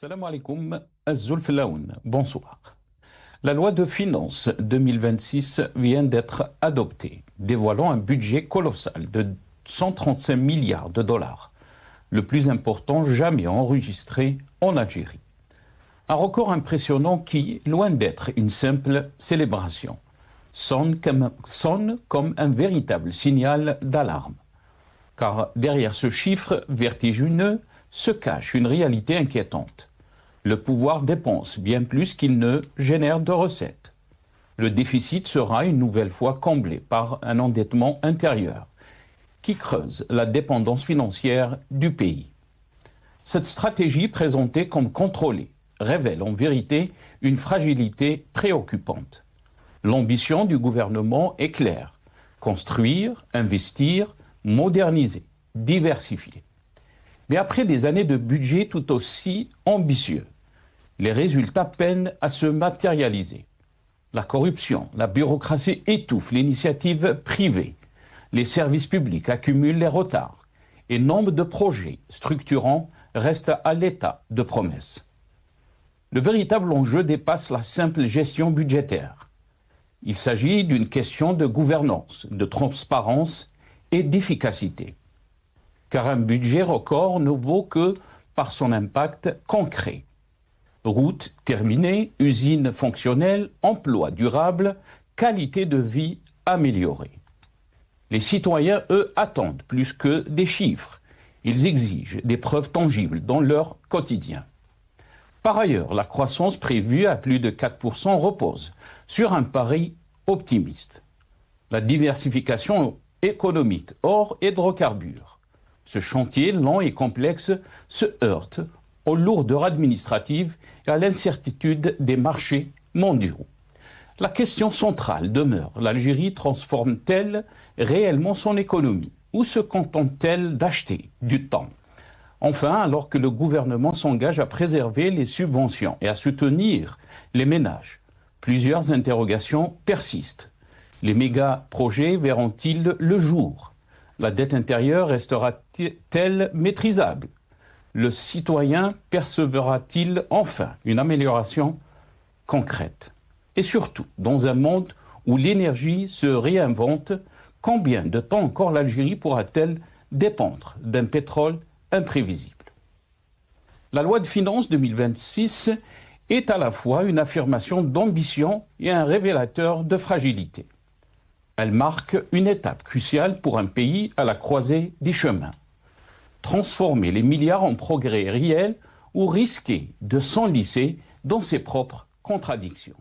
Salam alaikum, Azul Filaoun, bonsoir. La loi de finances 2026 vient d'être adoptée, dévoilant un budget colossal de 135 milliards de dollars, le plus important jamais enregistré en Algérie. Un record impressionnant qui, loin d'être une simple célébration, sonne comme un véritable signal d'alarme. Car derrière ce chiffre vertigineux se cache une réalité inquiétante. Le pouvoir dépense bien plus qu'il ne génère de recettes. Le déficit sera une nouvelle fois comblé par un endettement intérieur qui creuse la dépendance financière du pays. Cette stratégie présentée comme contrôlée révèle en vérité une fragilité préoccupante. L'ambition du gouvernement est claire: construire, investir, moderniser, diversifier. Mais après des années de budget tout aussi ambitieux, les résultats peinent à se matérialiser. La corruption, la bureaucratie étouffent l'initiative privée. Les services publics accumulent les retards et nombre de projets structurants restent à l'état de promesses. Le véritable enjeu dépasse la simple gestion budgétaire. Il s'agit d'une question de gouvernance, de transparence et d'efficacité. Car un budget record ne vaut que par son impact concret. Routes terminées, usines fonctionnelles, emplois durables, qualité de vie améliorée. Les citoyens, eux, attendent plus que des chiffres. Ils exigent des preuves tangibles dans leur quotidien. Par ailleurs, la croissance prévue à plus de 4% repose sur un pari optimiste. La diversification économique hors hydrocarbures. Ce chantier lent et complexe se heurte aux lourdeurs administratives et à l'incertitude des marchés mondiaux. La question centrale demeure: l'Algérie transforme-t-elle réellement son économie ou se contente-t-elle d'acheter du temps? Enfin, alors que le gouvernement s'engage à préserver les subventions et à soutenir les ménages, plusieurs interrogations persistent. Les méga-projets verront-ils le jour? La dette intérieure restera-t-elle maîtrisable? Le citoyen percevra-t-il enfin une amélioration concrète? Et surtout, dans un monde où l'énergie se réinvente, combien de temps encore l'Algérie pourra-t-elle dépendre d'un pétrole imprévisible? La loi de finances 2026 est à la fois une affirmation d'ambition et un révélateur de fragilité. Elle marque une étape cruciale pour un pays à la croisée des chemins. Transformer les milliards en progrès réels ou risquer de s'enlisser dans ses propres contradictions.